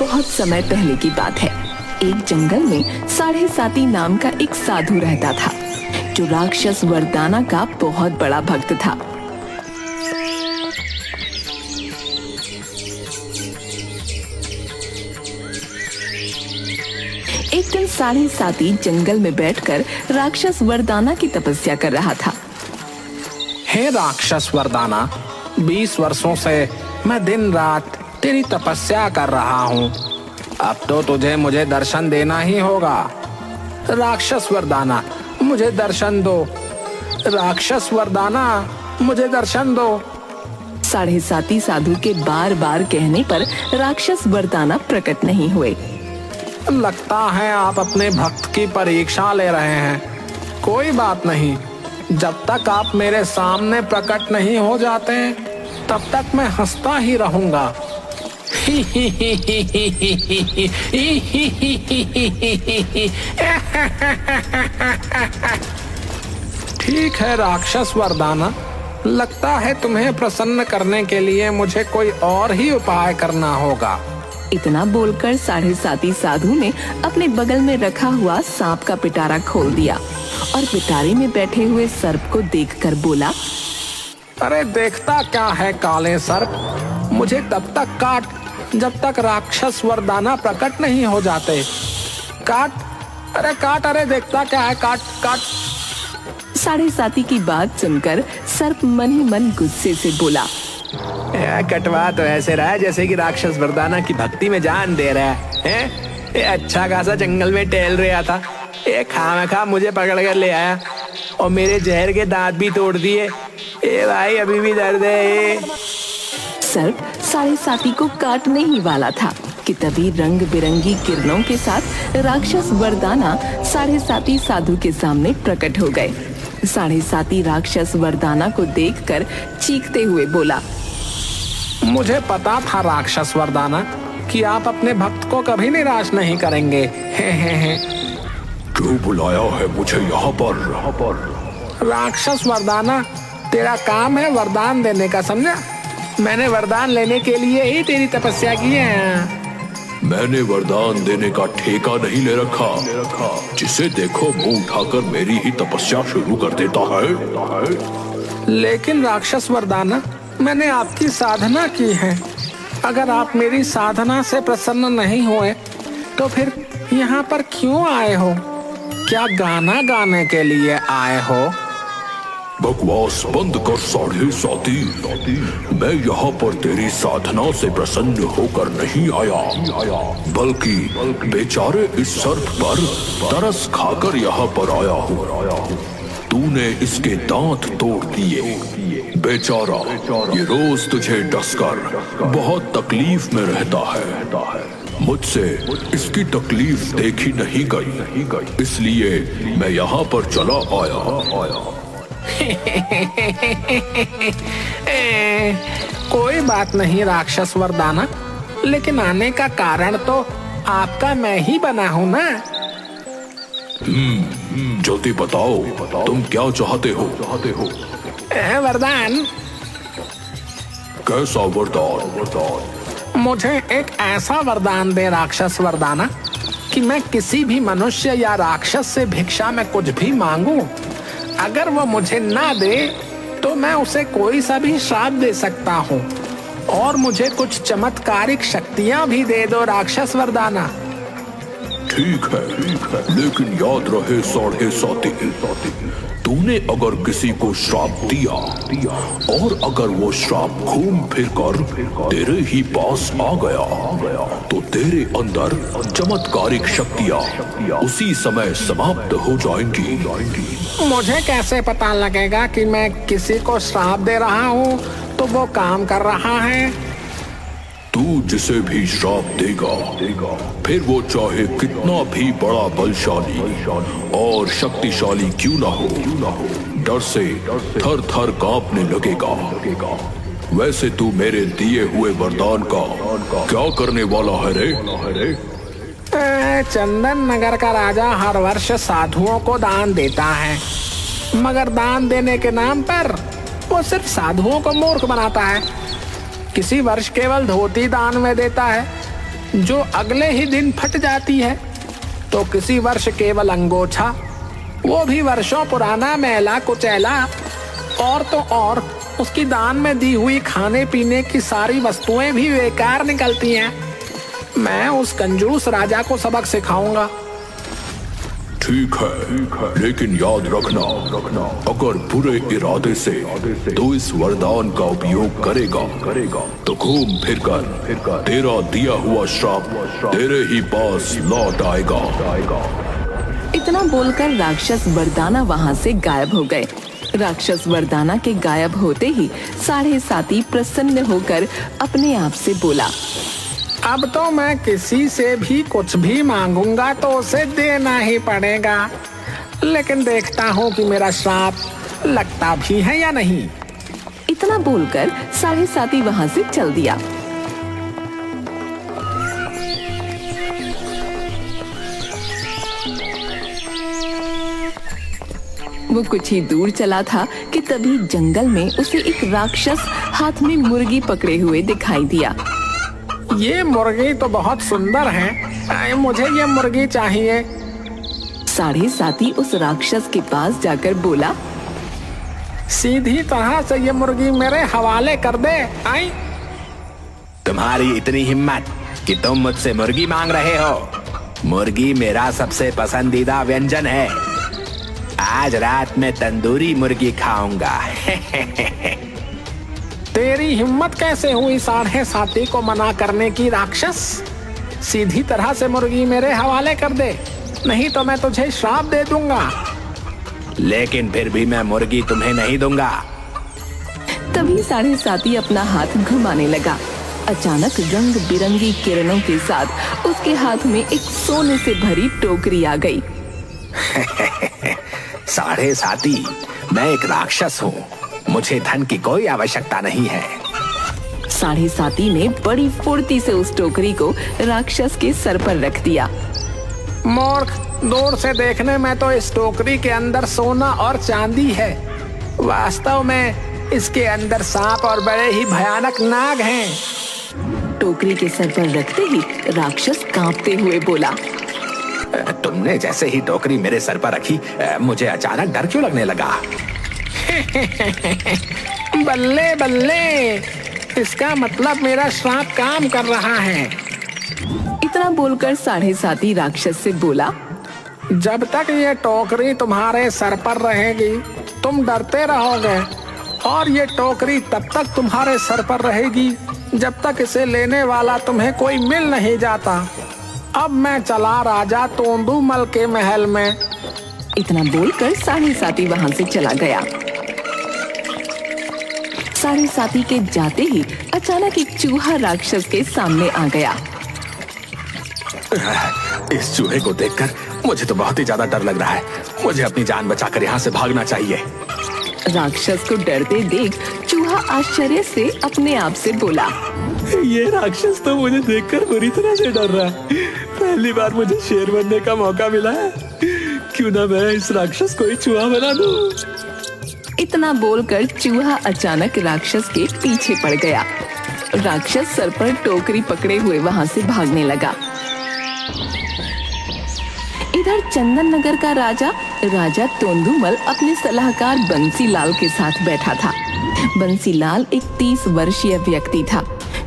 बहुत समय पहले की बात है। एक जंगल में साढ़े साती नाम का एक साधु रहता था, जो राक्षस वरदाना का बहुत बड़ा भक्त था। एक दिन साढ़े साती जंगल में बैठकर राक्षस वरदाना की तपस्या कर रहा था। हे राक्षस वरदाना, 20 वर्षों से मैं दिन रात तेरी तपस्या कर रहा हूँ। अब तो तुझे मुझे दर्शन देना ही होगा। राक्षस वरदाना, मुझे दर्शन दो। राक्षस वरदाना, मुझे दर्शन दो। साढ़े साती साधु के बार बार कहने पर राक्षस वरदाना प्रकट नहीं हुए। लगता है आप अपने भक्त की परीक्षा ले रहे हैं। कोई बात नहीं, जब तक आप मेरे सामने प्रकट नहीं हो जाते तब तक मैं हंसता ही रहूंगा। ठीक है राक्षस वरदाना, लगता है तुम्हें प्रसन्न करने के लिए मुझे कोई और ही उपाय करना होगा। इतना बोलकर साढ़े साती साधु ने अपने बगल में रखा हुआ सांप का पिटारा खोल दिया और पिटारे में बैठे हुए सर्प को देखकर बोला, अरे देखता क्या है काले सर्प, मुझे तब तक काट जब तक राक्षस वरदाना प्रकट नहीं हो जाते। काट, अरे काट, अरे देखता क्या है, काट काट। साढ़े साती की बात सुनकर सर्प मन ही मन गुस्से से बोला, कटवा तो ऐसे रहा है जैसे कि राक्षस वरदाना की भक्ति में जान दे रहा है। ये अच्छा खासा जंगल में टहल रहा था, ये खामखा मुझे पकड़ कर ले आया और मेरे जहर के दांत भी तोड़ दिए। ए भाई, अभी भी दर्द है। सर्प साढ़े साती को काटने ही वाला था कि तभी रंग बिरंगी किरणों के साथ राक्षस वरदाना साढ़े साती साधु के सामने प्रकट हो गए। साढ़े साती राक्षस वरदाना को देखकर चीखते हुए बोला, मुझे पता था राक्षस वरदाना कि आप अपने भक्त को कभी निराश नहीं करेंगे। हे। क्यों बुलाया है मुझे यहाँ पर? राक्षस वरदाना, तेरा काम है वरदान देने का, समझा? मैंने वरदान लेने के लिए ही तेरी तपस्या की है। मैंने वरदान देने का ठेका नहीं ले रखा। जिसे देखो मुंह उठाकर मेरी ही तपस्या शुरू कर देता है। लेकिन राक्षस वरदाना, मैंने आपकी साधना की है। अगर आप मेरी साधना से प्रसन्न नहीं हुए तो फिर यहाँ पर क्यों आए हो? क्या गाना गाने के लिए आए हो? बकवास बंद कर साढ़े साती। मैं यहाँ पर तेरी साधना से प्रसन्न होकर नहीं आया, बल्कि बेचारे इस सर्प पर तरस खाकर यहाँ पर आया हूँ। तूने इसके दांत तोड़ दिए। बेचारा ये रोज तुझे डसकर बहुत तकलीफ में रहता है। मुझसे इसकी तकलीफ देखी नहीं गई, इसलिए मैं यहाँ पर चला आया। कोई बात नहीं राक्षस वरदाना, लेकिन आने का कारण तो आपका मैं ही बना हूँ ना। जल्दी बताओ, तुम क्या चाहते हो? वरदान। कैसा वरदान? मुझे एक ऐसा वरदान दे राक्षस वरदाना कि मैं किसी भी मनुष्य या राक्षस से भिक्षा में कुछ भी मांगूं, अगर वो मुझे ना दे तो मैं उसे कोई सा भी श्राप दे सकता हूँ। और मुझे कुछ चमत्कारिक शक्तियाँ भी दे दो राक्षस वरदाना। ठीक है, लेकिन याद रहे साढ़े साती, तूने अगर किसी को श्राप दिया और अगर वो श्राप घूम फिर कर तेरे ही पास आ गया तो तेरे अंदर चमत्कारिक शक्तियाँ उसी समय समाप्त हो जाएंगी। मुझे कैसे पता लगेगा कि मैं किसी को श्राप दे रहा हूँ तो वो काम कर रहा है? तू जिसे भी श्राप देगा, फिर वो चाहे कितना भी बड़ा बलशाली और शक्तिशाली क्यों ना हो, डर से थर थर कांपने लगेगा। वैसे तू मेरे दिए हुए वरदान का क्या करने वाला है रे? चंदन नगर का राजा हर वर्ष साधुओं को दान देता है, मगर दान देने के नाम पर वो सिर्फ साधुओं को मूर्ख बनाता है। किसी वर्ष केवल धोती दान में देता है जो अगले ही दिन फट जाती है। तो किसी वर्ष केवल अंगोछा, वो भी वर्षों पुराना मैला कुचैला, और तो और उसकी दान में दी हुई खाने पीने की सारी वस्तुएं भी बेकार निकलती हैं। मैं उस कंजूस राजा को सबक सिखाऊंगा। ठीक है, लेकिन याद रखना, अगर बुरे इरादे से तू इस वरदान का उपयोग करेगा तो घूम फिर कर तेरा दिया हुआ श्राप तेरे ही पास लौट आएगा। इतना बोलकर राक्षस वरदाना वहाँ से गायब हो गए। राक्षस वरदाना के गायब होते ही साढ़े साती प्रसन्न होकर अपने आप से बोला, अब तो मैं किसी से भी कुछ भी मांगूंगा तो उसे देना ही पड़ेगा। लेकिन देखता हूँ कि मेरा श्राप लगता भी है या नहीं। इतना बोलकर साढ़े साती वहाँ से चल दिया। वो कुछ ही दूर चला था कि तभी जंगल में उसे एक राक्षस हाथ में मुर्गी पकड़े हुए दिखाई दिया। ये मुर्गी तो बहुत सुंदर है, मुझे ये मुर्गी चाहिए। साढ़े साती उस राक्षस के पास जाकर बोला, सीधी तरह से ये मुर्गी मेरे हवाले कर दे। आई, तुम्हारी इतनी हिम्मत कि तुम मुझसे मुर्गी मांग रहे हो? मुर्गी मेरा सबसे पसंदीदा व्यंजन है। आज रात में तंदूरी मुर्गी खाऊंगा। तेरी हिम्मत कैसे हुई साढ़े साती को मना करने की राक्षस? सीधी तरह से मुर्गी मेरे हवाले कर दे, नहीं तो मैं तुझे श्राप दे दूंगा। लेकिन फिर भी मैं मुर्गी तुम्हें नहीं दूंगा। तभी साढ़े साती अपना हाथ घुमाने लगा। अचानक रंग बिरंगी किरणों के साथ उसके हाथ में एक सोने से भरी टोकरी आ गई। साढ़े साती, मैं एक राक्षस हूँ, मुझे धन की कोई आवश्यकता नहीं है। साढ़े साती ने बड़ी फुर्ती से उस टोकरी को राक्षस के सर पर रख दिया। मूर्ख, दूर से देखने में तो इस टोकरी के अंदर सोना और चांदी है, वास्तव में इसके अंदर सांप और बड़े ही भयानक नाग हैं। टोकरी के सर पर रखते ही राक्षस कांपते हुए बोला, तुमने जैसे ही टोकरी मेरे सर पर रखी, मुझे अचानक डर क्यों लगने लगा? बल्ले बल्ले, इसका मतलब मेरा श्राप काम कर रहा है। इतना बोलकर साढ़े साती राक्षस से बोला, जब तक ये टोकरी तुम्हारे सर पर रहेगी तुम डरते रहोगे, और ये टोकरी तब तक तुम्हारे सर पर रहेगी जब तक इसे लेने वाला तुम्हें कोई मिल नहीं जाता। अब मैं चला राजा तोंदुमल के महल में। इतना बोलकर साढ़े साती वहां से चला गया। साढ़े साती के जाते ही अचानक एक चूहा राक्षस के सामने आ गया। इस चूहे को देखकर मुझे तो बहुत ही ज्यादा डर लग रहा है। मुझे अपनी जान बचाकर यहाँ से भागना चाहिए। राक्षस को डरते देख चूहा आश्चर्य से अपने आप से बोला, ये राक्षस तो मुझे देखकर बुरी तरह से डर रहा है। पहली बार मुझे शेर बनने का मौका मिला है, क्यों ना मैं इस राक्षस को ही चूहा बना दूं। इतना बोलकर चूहा अचानक राक्षस के पीछे पड़ गया। राक्षस सर पर टोकरी पकड़े हुए वहां से भागने लगा। इधर चंदन नगर का राजा तोंदुमल अपने सलाहकार बंसीलाल के साथ बैठा था। बंसीलाल एक 30 वर्षीय व्यक्ति था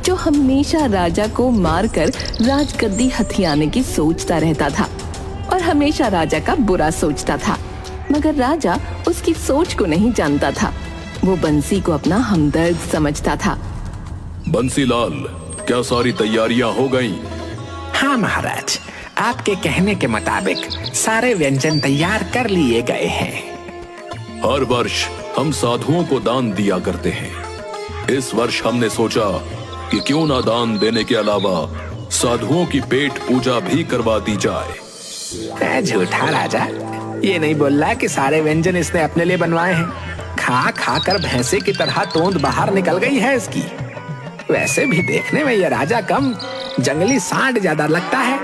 जो हमेशा राजा को मारकर राजगद्दी हथियाने की सोचता रहता था और हमेशा राजा का बुरा सोचता था, मगर राजा उसकी सोच को नहीं जानता था। वो बंसी को अपना हमदर्द समझता था। बंसीलाल, क्या सारी तैयारियां हो गईं? हाँ महाराज, आपके कहने के मुताबिक सारे व्यंजन तैयार कर लिए गए हैं। हर वर्ष हम साधुओं को दान दिया करते हैं। इस वर्ष हमने सोचा कि क्यों ना दान देने के अलावा साधुओं की पेट पूजा भी करवा दी जाए। झूठा राजा, ये नहीं बोल रहा कि सारे व्यंजन इसने अपने लिए बनवाए हैं। खा खा कर भैंसे की तरह तोंद बाहर निकल गई है इसकी। वैसे भी देखने में ये राजा कम, जंगली सांड ज्यादा लगता है।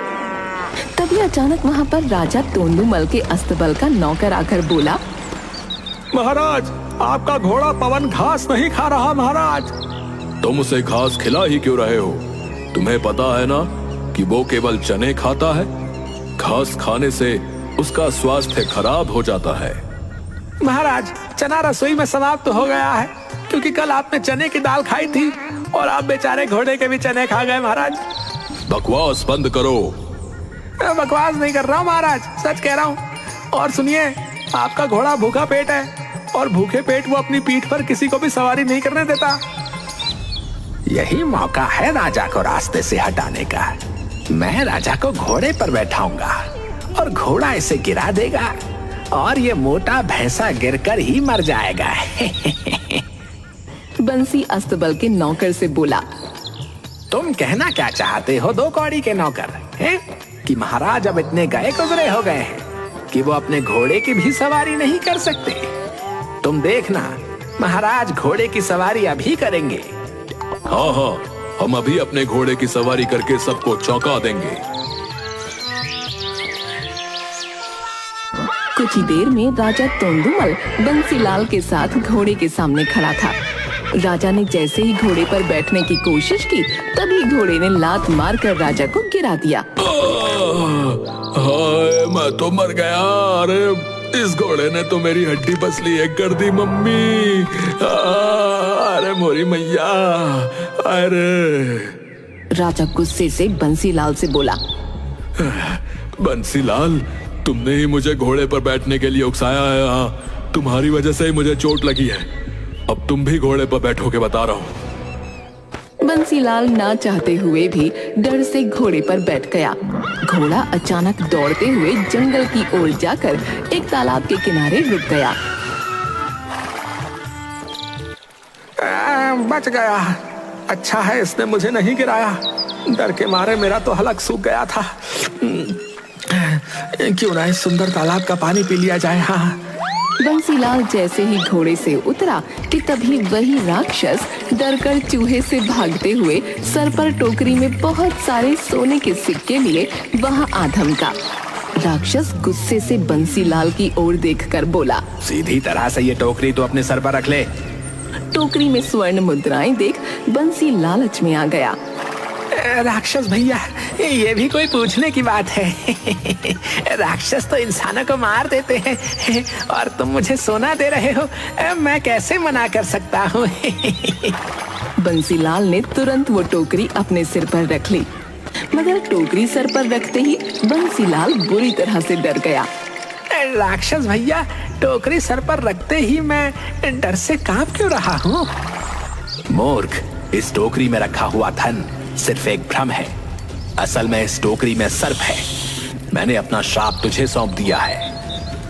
तभी अचानक वहाँ पर राजा तोंदुमल के अस्तबल का नौकर आकर बोला, महाराज, आपका घोड़ा पवन घास नहीं खा रहा महाराज। तुम उसे घास खिला ही क्यों रहे हो? तुम्हें पता है ना कि वो केवल चने खाता है? घास खाने से उसका स्वास्थ्य खराब हो जाता है। महाराज, चना रसोई में समाप्त तो हो गया है, क्योंकि कल आपने चने की दाल खाई थी और आप बेचारे घोड़े के भी चने खा गए महाराज। बकवास बंद करो। बकवास नहीं कर रहा हूँ महाराज, सच कह रहा हूँ। और सुनिए, आपका घोड़ा भूखा पेट है और भूखे पेट वो अपनी पीठ पर किसी को भी सवारी नहीं करने देता। यही मौका है राजा को रास्ते से हटाने का। मैं राजा को घोड़े पर बैठाऊंगा और घोड़ा इसे गिरा देगा और ये मोटा भैंसा गिरकर ही मर जाएगा। बंसी अस्तबल के नौकर से बोला, तुम कहना क्या चाहते हो दो कौड़ी के नौकर, हैं? कि महाराज अब इतने गए गुजरे हो गए हैं कि वो अपने घोड़े की भी सवारी नहीं कर सकते। तुम देखना, महाराज घोड़े की सवारी अभी करेंगे। हाँ हाँ, हम अभी अपने घोड़े की सवारी करके सबको चौंका देंगे। कुछ ही देर में राजा तोंदुमल बंसीलाल के साथ घोड़े के सामने खड़ा था। राजा ने जैसे ही घोड़े पर बैठने की कोशिश की, तभी घोड़े ने लात मारकर राजा को गिरा दिया। हाय, मैं तो मर गया। अरे इस घोड़े ने तो मेरी हड्डी पसली एक कर दी मम्मी। अरे मोरी मैया, अरे। राजा गुस्से से बंसीलाल से बोला, बंसीलाल, तुमने ही मुझे घोड़े पर बैठने के लिए उकसाया है। हाँ, तुम्हारी वजह से ही मुझे चोट लगी है। अब तुम भी घोड़े पर बैठोगे, बता रहा हूँ। बंसीलाल ना चाहते हुए भी डर से घोड़े पर बैठ गया। घोड़ा अचानक दौड़ते हुए जंगल की ओर जाकर एक तालाब के किनारे रुक गया। बच गया। अच्छा है इसने मुझे नहीं गिराया, डर के मारे मेरा तो हलक सूख गया था। क्यों ना इस सुंदर तालाब का पानी पी लिया जाए। हाँ। बंसीलाल जैसे ही घोड़े से उतरा कि तभी वही राक्षस डरकर चूहे से भागते हुए सर पर टोकरी में बहुत सारे सोने के सिक्के लिए वहां आ धमका। राक्षस गुस्से से बंसीलाल की ओर देखकर बोला, सीधी तरह से ये टोकरी तो अपने सर पर रख ले। टोकरी में स्वर्ण मुद्राएं देख बंसी लालच में आ गया। राक्षस भैया, ये भी कोई पूछने की बात है। राक्षस तो इंसानों को मार देते हैं और तुम मुझे सोना दे रहे हो, मैं कैसे मना कर सकता हूँ। बंसीलाल ने तुरंत वो टोकरी अपने सिर पर रख ली, मगर टोकरी सर पर रखते ही बंसीलाल बुरी तरह से डर गया। राक्षस भैया, टोकरी सर पर रखते ही मैं डर से कांप क्यों रहा हूँ? मूर्ख, इस टोकरी में रखा हुआ धन सिर्फ एक भ्रम है। असल में इस टोकरी में सर्प है। मैंने अपना श्राप तुझे सौंप दिया है।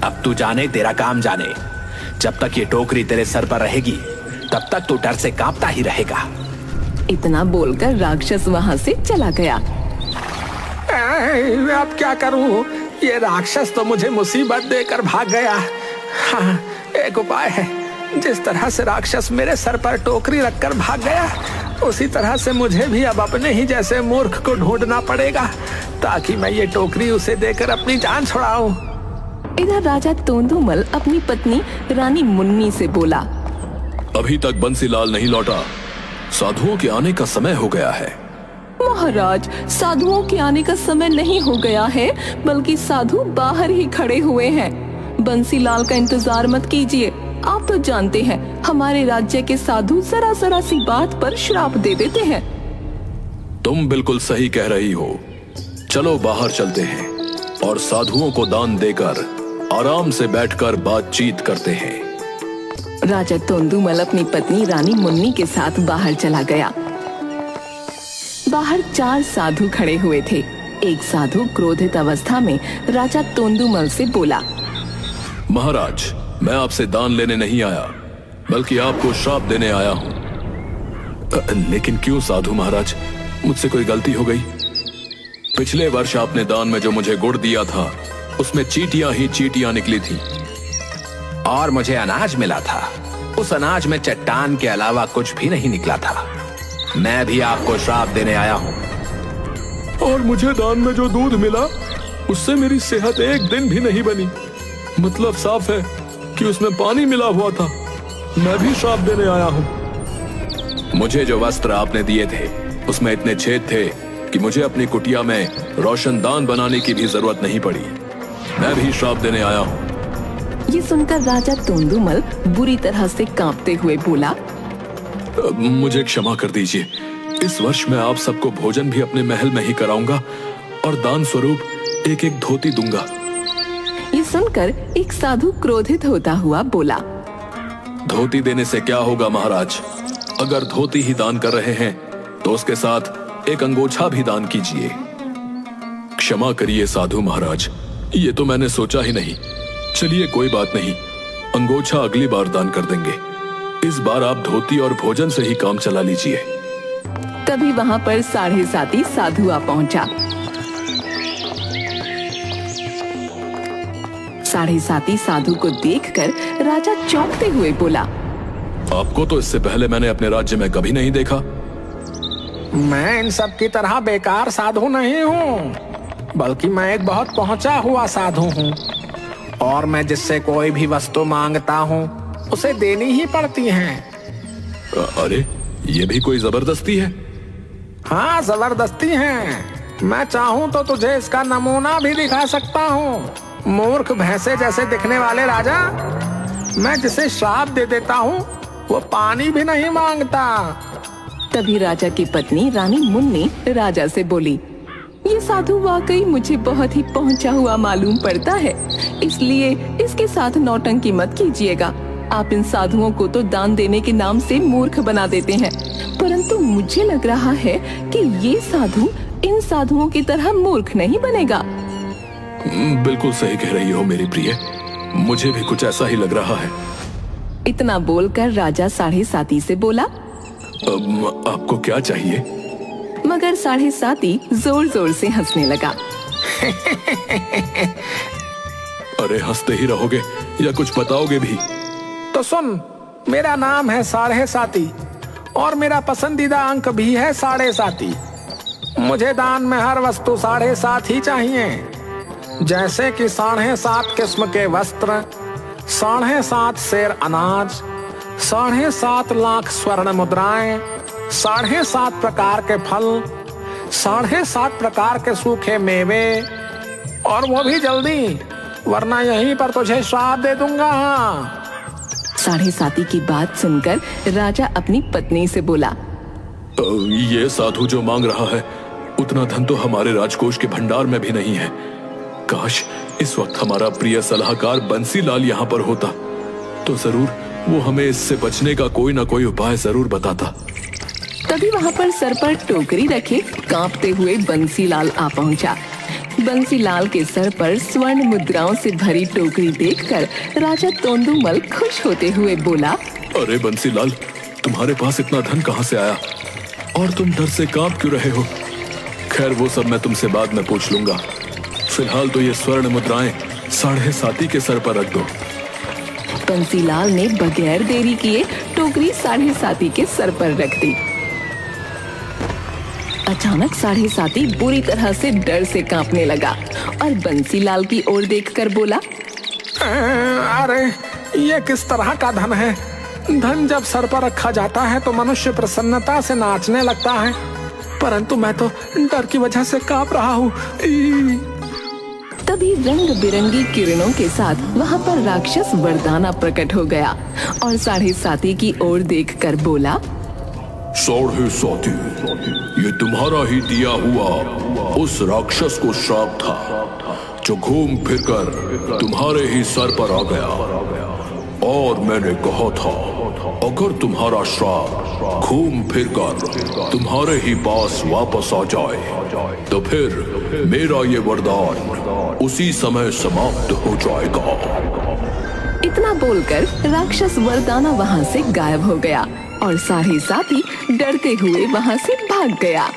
अब तू जाने तेरा काम जाने। जब तक ये टोकरी तेरे सर पर रहेगी, तब तक तू डर से कांपता ही रहेगा। इतना बोलकर राक्षस वहां से चला गया। अब क्या करूं? ये राक्षस तो मुझे मुसीबत देकर भाग गया। हाँ, एक उपाय है। जिस तरह से राक्षस मेरे सर पर टोकरी रखकर भाग गया, उसी तरह से मुझे भी अब अपने ही जैसे मूर्ख को ढूंढना पड़ेगा, ताकि मैं ये टोकरी उसे देकर अपनी जान छुड़ाऊं। इधर राजा तोंदुमल अपनी पत्नी रानी मुन्नी से बोला, अभी तक बंसीलाल नहीं लौटा। साधुओं के आने का समय हो गया है। महाराज, साधुओं के आने का समय नहीं हो गया है, बल्कि साधु बाहर ही खड़े हुए हैं। बंसीलाल का इंतजार मत कीजिए। आप तो जानते हैं, हमारे राज्य के साधु जरा सी बात पर श्राप दे देते हैं। तुम बिल्कुल सही कह रही हो। चलो बाहर चलते हैं और साधुओं को दान देकर आराम से बैठकर बातचीत करते हैं। राजा तोंदुमल अपनी पत्नी रानी मुन्नी के साथ बाहर चला गया। बाहर 4 साधु खड़े हुए थे। एक साधु क्रोधित अवस्था में राजा तोंदुमल से बोला, महाराज, मैं आपसे दान लेने नहीं आया, बल्कि आपको श्राप देने आया हूँ। लेकिन क्यों साधु महाराज, मुझसे कोई गलती हो गई? पिछले वर्ष आपने दान में जो मुझे गुड़ दिया था, उसमें चींटियां ही चींटियां निकली थी। और मुझे अनाज मिला था, उस अनाज में चट्टान के अलावा कुछ भी नहीं निकला था। मैं भी आपको श्राप देने आया हूँ। और मुझे दान में जो दूध मिला, उससे मेरी सेहत एक दिन भी नहीं बनी। मतलब साफ है कि उसमें पानी मिला हुआ था। मैं भी श्राप देने आया हूँ। मुझे जो वस्त्र आपने दिए थे, उसमें इतने छेद थे कि मुझे अपनी कुटिया में रोशनदान बनाने की भी जरूरत नहीं पड़ी। मैं भी श्राप देने आया हूँ। ये सुनकर राजा तोंदुमल बुरी तरह से कांपते हुए बोला, मुझे क्षमा कर दीजिए। इस वर्ष मैं आप सबको भोजन भी अपने महल में ही कराऊंगा और दान स्वरूप एक एक धोती दूंगा। ये सुनकर एक साधु क्रोधित होता हुआ बोला, धोती देने से क्या होगा महाराज? अगर धोती ही दान कर रहे हैं तो उसके साथ एक अंगोछा भी दान कीजिए। क्षमा करिए साधु महाराज, ये तो मैंने सोचा ही नहीं। चलिए कोई बात नहीं, अंगोछा अगली बार दान कर देंगे। इस बार आप धोती और भोजन से ही काम चला लीजिए। तभी वहां पर 7.5 साधु आ पहुंचा। 7.5 साधु को देखकर राजा चौंकते हुए बोला, आपको तो इससे पहले मैंने अपने राज्य में कभी नहीं देखा। मैं इन सब की तरह बेकार साधु नहीं हूँ, बल्कि मैं एक बहुत पहुंचा हुआ साधु हूँ और मैं जिससे कोई भी वस्तु मांगता हूँ उसे देनी ही पड़ती है। अरे ये भी कोई जबरदस्ती है? हाँ जबरदस्ती है। मैं चाहूँ तो तुझे इसका नमूना भी दिखा सकता हूँ। मूर्ख भैंसे जैसे दिखने वाले राजा, मैं जिसे श्राप दे देता हूँ वो पानी भी नहीं मांगता। तभी राजा की पत्नी रानी मुन्नी राजा से बोली, ये साधु वाकई मुझे बहुत ही पहुंचा हुआ मालूम पड़ता है, इसलिए इसके साथ नौटंकी मत कीजिएगा। आप इन साधुओं को तो दान देने के नाम से मूर्ख बना देते हैं, परंतु मुझे लग रहा है कि ये साधु इन साधुओं की तरह मूर्ख नहीं बनेगा। बिल्कुल सही कह रही हो मेरी प्रिय, मुझे भी कुछ ऐसा ही लग रहा है। इतना बोलकर राजा 7.5 से बोला, आपको क्या चाहिए? मगर 7.5 जोर जोर से हंसने लगा। अरे हंसते ही रहोगे या कुछ बताओगे भी? तो सुन, मेरा नाम है 7.5 और मेरा पसंदीदा अंक भी है 7.5। मुझे दान में हर वस्तु 7.5 ही चाहिए, जैसे कि 7.5 किस्म के वस्त्र, 7.5 सेर अनाज, 7.5 लाख स्वर्ण मुद्राएं, 7.5 प्रकार के फल, 7.5 प्रकार के सूखे मेवे, और वो भी जल्दी, वरना यहीं पर तुझे श्राप दे दूंगा। 7.5 की बात सुनकर राजा अपनी पत्नी से बोला, ये साधु जो मांग रहा है उतना धन तो हमारे राजकोष के भंडार में भी नहीं है। काश इस वक्त हमारा प्रिय सलाहकार बंसीलाल यहाँ पर होता तो जरूर वो हमें इससे बचने का कोई ना कोई उपाय जरूर बताता। तभी वहाँ पर सर पर टोकरी रखे कांपते हुए बंसीलाल आ पहुँचा। बंसीलाल के सर पर स्वर्ण मुद्राओं से भरी टोकरी देखकर राजा तोंदुमल खुश होते हुए बोला, अरे बंसीलाल, तुम्हारे पास इतना धन कहाँ से आया और तुम डर से कांप क्यों रहे हो? खैर वो सब मैं तुमसे बाद में पूछ लूंगा। फिलहाल तो ये स्वर्ण मुद्राएं 7.5 के सर पर रख दो। बंसीलाल ने बगैर देरी किए टोकरी 7.5 के सर पर रख दी। अचानक 7.5 बुरी तरह से डर से कांपने लगा और बंसीलाल की ओर देखकर बोला, अरे ये किस तरह का धन है? धन जब सर पर रखा जाता है तो मनुष्य प्रसन्नता से नाचने लगता है, परंतु मैं तो डर की वजह से कांप रहा हूँ। तभी रंग बिरंगी किरणों के साथ वहाँ पर राक्षस वरदाना प्रकट हो गया और 7.5 की ओर देखकर बोला, 7.5, ये तुम्हारा ही दिया हुआ उस राक्षस को श्राप था जो घूम फिरकर तुम्हारे ही सर पर आ गया। और मैंने कहा था अगर तुम्हारा श्राप घूम फिरकर तुम्हारे ही पास वापस आ जाए तो फिर मेरा ये वरदान उसी समय समाप्त हो जाएगा। इतना बोलकर राक्षस वरदाना वहाँ से गायब हो गया और 7.5 डरते हुए वहाँ से भाग गया।